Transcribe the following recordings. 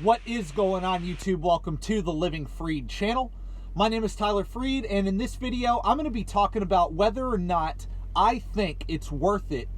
What is going on, YouTube? Welcome to the Living Freed channel. My name is Tyler Freed, and in this video, I'm going to be talking about whether or not I think it's worth it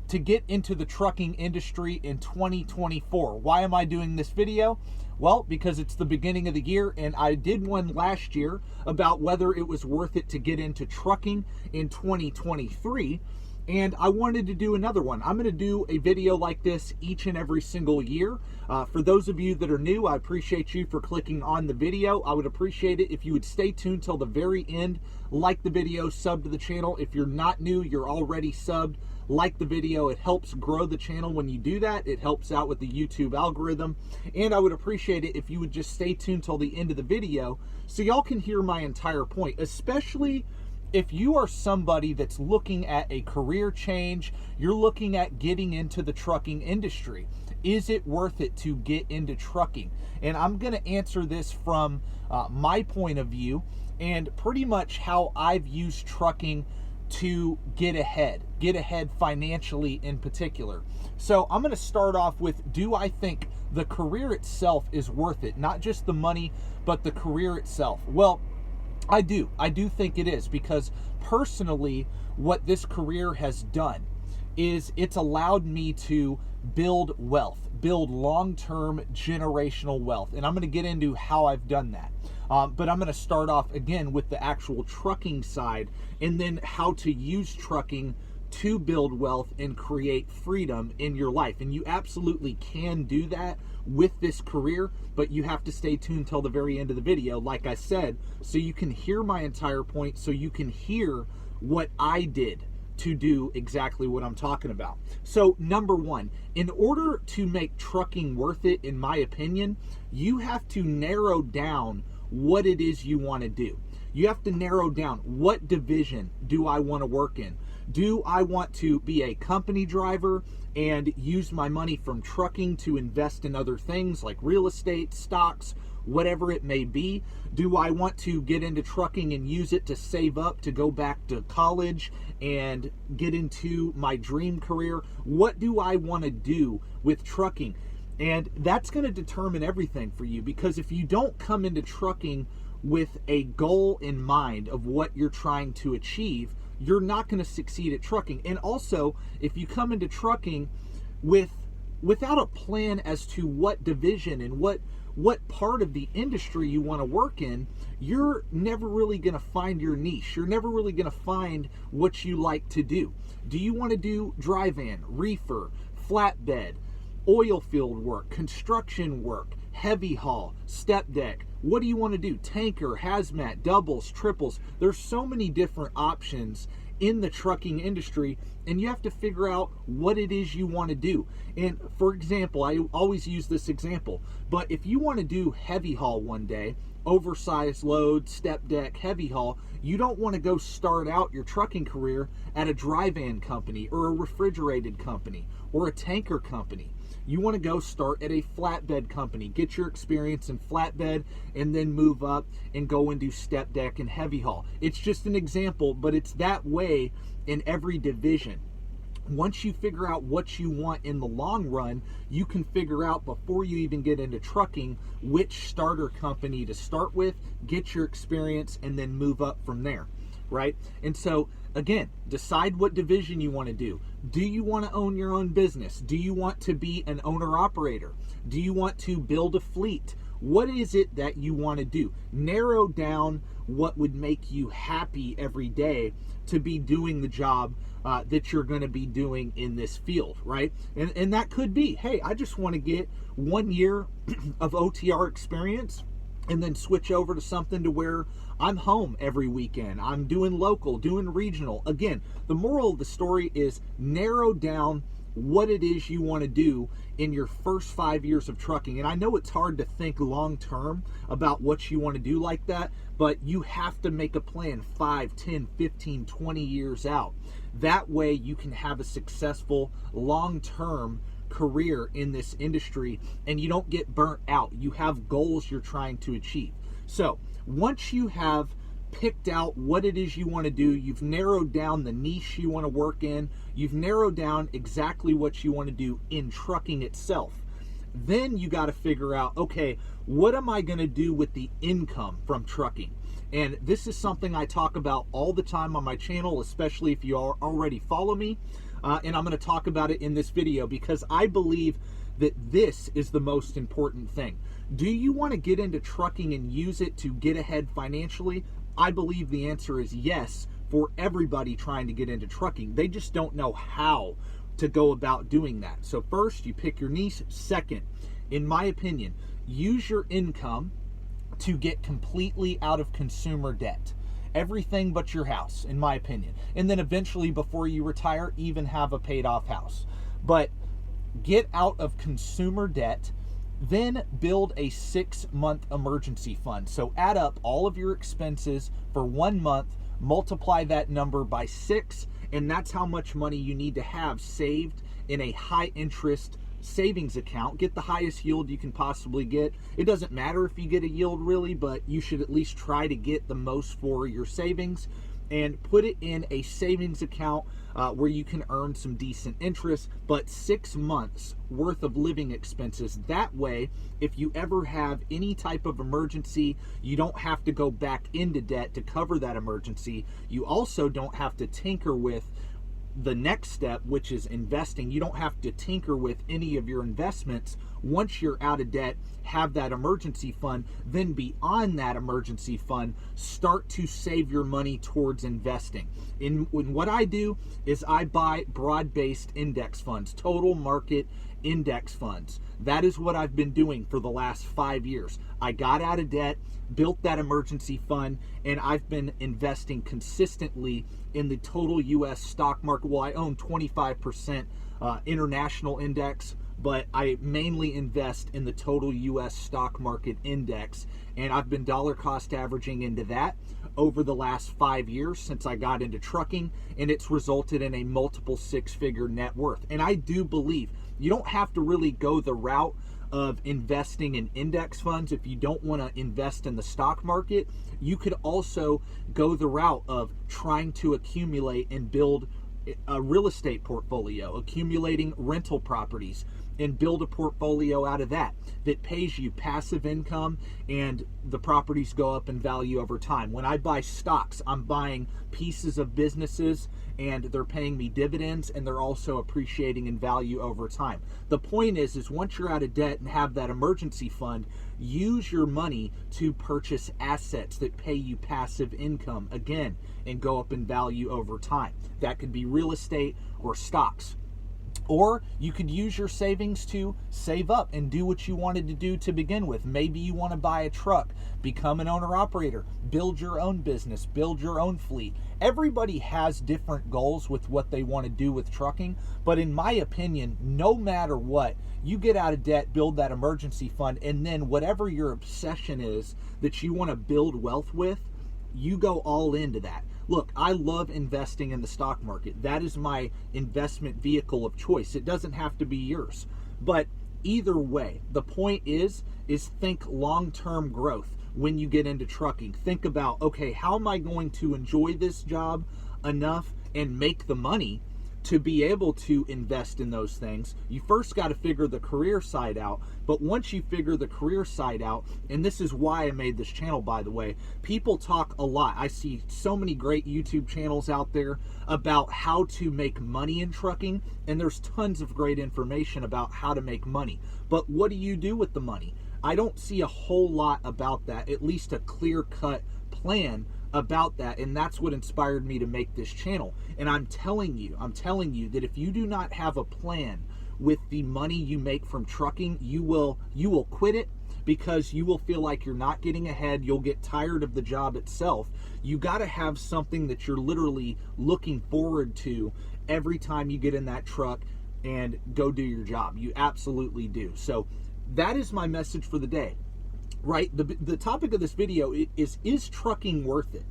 to get into the trucking industry in 2024. Why am I doing this video? Well, because it's the beginning of the year, and I did one last year about whether it was worth it to get into trucking in 2023. And I wanted to do another one. I'm going to do a video like this each and every single year. For those of you that are new, I appreciate you for clicking on the video. I would appreciate it if you would stay tuned till the very end, like the video, sub to the channel. If you're not new, you're already subbed, like the video. It helps grow the channel when you do that. It helps out with the YouTube algorithm. And I would appreciate it if you would just stay tuned till the end of the video so y'all can hear my entire point, especially if you are somebody that's looking at a career change, you're looking at getting into the trucking industry. Is it worth it to get into trucking? And I'm going to answer this from my point of view and pretty much how I've used trucking to get ahead financially in particular. So I'm going to start off with, do I think the career itself is worth it? Not just the money, but the career itself. Well, I do think it is, because personally what this career has done is it's allowed me to build wealth, build long-term generational wealth. And I'm going to get into how I've done that. But I'm going to start off again with the actual trucking side, and then how to use trucking to build wealth and create freedom in your life. And you absolutely can do that with this career, but you have to stay tuned till the very end of the video, like I said, so you can hear my entire point, so you can hear what I did to do exactly what I'm talking about. So number one, in order to make trucking worth it, in my opinion, you have to narrow down what it is you want to do. You have to narrow down, what division do I want to work in? Do I want to be a company driver and use my money from trucking to invest in other things like real estate, stocks, whatever it may be? Do I want to get into trucking and use it to save up to go back to college and get into my dream career? What do I want to do with trucking? And that's going to determine everything for you, because if you don't come into trucking with a goal in mind of what you're trying to achieve, you're not going to succeed at trucking. And also, if you come into trucking without a plan as to what division and what part of the industry you want to work in, you're never really going to find your niche. You're never really going to find what you like to do. Do you want to do dry van, reefer, flatbed, oil field work, construction work, heavy haul, step deck? What do you want to do? Tanker, hazmat, doubles, triples. There's so many different options in the trucking industry, and you have to figure out what it is you want to do. And for example, I always use this example, but if you want to do heavy haul one day, oversized load, step deck, heavy haul, you don't want to go start out your trucking career at a dry van company or a refrigerated company or a tanker company. You want to go start at a flatbed company, get your experience in flatbed, and then move up and go and do step deck and heavy haul. It's just an example, but it's that way in every division. Once you figure out what you want in the long run, you can figure out, before you even get into trucking, which starter company to start with, get your experience, and then move up from there, right? And so again, decide what division you want to do. Do you want to own your own business? Do you want to be an owner-operator? Do you want to build a fleet? What is it that you want to do? Narrow down what would make you happy every day to be doing the job that you're going to be doing in this field, right? And that could be, hey, I just want to get 1 year of OTR experience and then switch over to something to where I'm home every weekend. I'm doing local, doing regional. Again, the moral of the story is narrow down what it is you want to do in your first 5 years of trucking. And I know it's hard to think long term about what you want to do like that, but you have to make a plan 5, 10, 15, 20 years out. That way you can have a successful long-term career in this industry and you don't get burnt out. You have goals you're trying to achieve. So once you have picked out what it is you want to do, you've narrowed down the niche you want to work in, you've narrowed down exactly what you want to do in trucking itself, Then you got to figure out, okay, what am I going to do with the income from trucking? And this is something I talk about all the time on my channel, especially if you already follow me. And I'm going to talk about it in this video because I believe that this is the most important thing. Do you want to get into trucking and use it to get ahead financially? I believe the answer is yes for everybody trying to get into trucking. They just don't know how to go about doing that. So first, you pick your niche. Second, in my opinion, use your income to get completely out of consumer debt. Everything but your house, in my opinion. And then eventually, before you retire, even have a paid off house. But get out of consumer debt, then build a 6-month emergency fund. So add up all of your expenses for 1 month, multiply that number by 6, and that's how much money you need to have saved in a high interest savings account. Get the highest yield you can possibly get. It doesn't matter if you get a yield really, but you should at least try to get the most for your savings, and put it in a savings account where you can earn some decent interest, but 6 months worth of living expenses. That way, if you ever have any type of emergency, you don't have to go back into debt to cover that emergency. You also don't have to tinker with the next step, which is investing. You don't have to tinker with any of your investments. Once you're out of debt, have that emergency fund. Then beyond that emergency fund, start to save your money towards investing. In what I do is I buy broad-based index funds, total market index funds. That is what I've been doing for the last 5 years. I got out of debt, built that emergency fund, and I've been investing consistently in the total U.S. stock market. Well, I own 25% international index, but I mainly invest in the total U.S. stock market index, and I've been dollar cost averaging into that over the last 5 years since I got into trucking, and it's resulted in a multiple 6-figure net worth. And I do believe you don't have to really go the route of investing in index funds if you don't want to invest in the stock market. You could also go the route of trying to accumulate and build a real estate portfolio, accumulating rental properties, and build a portfolio out of that pays you passive income, and the properties go up in value over time. When I buy stocks, I'm buying pieces of businesses, and they're paying me dividends, and they're also appreciating in value over time. The point is once you're out of debt and have that emergency fund, use your money to purchase assets that pay you passive income again and go up in value over time. That could be real estate or stocks. Or you could use your savings to save up and do what you wanted to do to begin with. Maybe you want to buy a truck, become an owner-operator, build your own business, build your own fleet. Everybody has different goals with what they want to do with trucking, but in my opinion, no matter what, you get out of debt, build that emergency fund, and then whatever your obsession is that you want to build wealth with, you go all into that. Look, I love investing in the stock market. That is my investment vehicle of choice. It doesn't have to be yours. But either way, the point is think long-term growth when you get into trucking. Think about, okay, how am I going to enjoy this job enough and make the money to be able to invest in those things? You first got to figure the career side out. But once you figure the career side out, and this is why I made this channel, by the way, people talk a lot. I see so many great YouTube channels out there about how to make money in trucking, and there's tons of great information about how to make money. But what do you do with the money? I don't see a whole lot about that, at least a clear-cut plan about that, and that's what inspired me to make this channel. And I'm telling you that if you do not have a plan with the money you make from trucking, you will quit it, because you will feel like you're not getting ahead. You'll get tired of the job itself. You got to have something that you're literally looking forward to every time you get in that truck and go do your job. You absolutely do. So that is my message for the day. Right? The topic of this video is trucking worth it?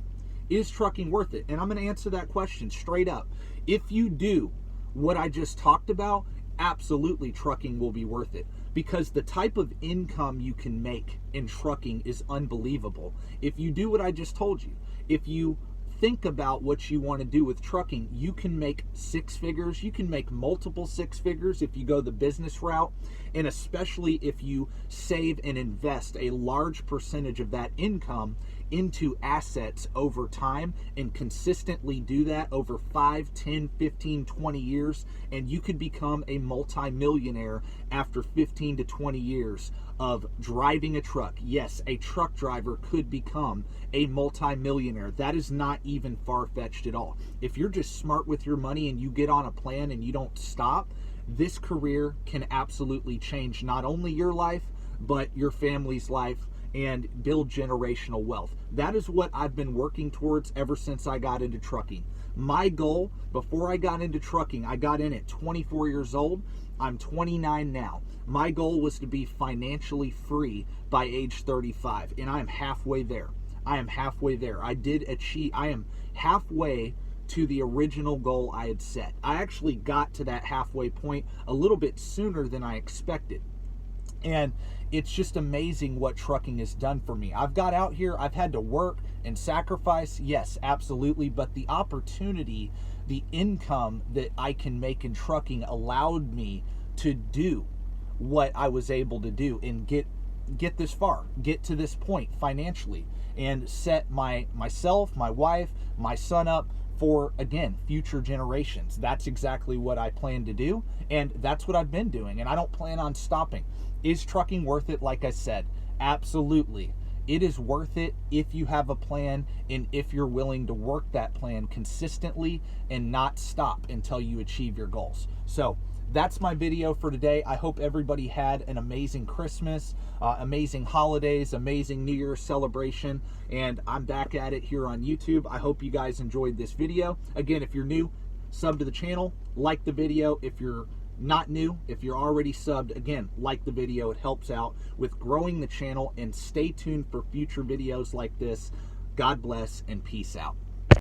Is trucking worth it? And I'm going to answer that question straight up. If you do what I just talked about, absolutely trucking will be worth it, because the type of income you can make in trucking is unbelievable. If you do what I just told you, if you think about what you want to do with trucking. You can make six figures. You can make multiple six figures if you go the business route, and especially if you save and invest a large percentage of that income into assets over time and consistently do that over 5, 10, 15, 20 years, and you could become a multi-millionaire after 15 to 20 years of driving a truck. Yes, a truck driver could become a multi-millionaire. That is not even far-fetched at all. If you're just smart with your money and you get on a plan and you don't stop, this career can absolutely change not only your life, but your family's life, and build generational wealth. That is what I've been working towards ever since I got into trucking. My goal before I got into trucking, I got in at 24 years old. I'm 29 now. My goal was to be financially free by age 35, and I am halfway there. I am halfway there. I am halfway to the original goal I had set. I actually got to that halfway point a little bit sooner than I expected. And it's just amazing what trucking has done for me. I've got out here, I've had to work and sacrifice, yes, absolutely, but the opportunity, the income that I can make in trucking allowed me to do what I was able to do and get this far, get to this point financially, and set myself, my wife, my son up for, again, future generations. That's exactly what I plan to do, and that's what I've been doing, and I don't plan on stopping. Is trucking worth it? Like I said, absolutely. It is worth it if you have a plan and if you're willing to work that plan consistently and not stop until you achieve your goals. So that's my video for today. I hope everybody had an amazing Christmas, amazing holidays, amazing New Year's celebration, and I'm back at it here on YouTube. I hope you guys enjoyed this video. Again, if you're new, sub to the channel, like the video. If you're not new, if you're already subbed, again, like the video. It helps out with growing the channel, and stay tuned for future videos like this. God bless and peace out.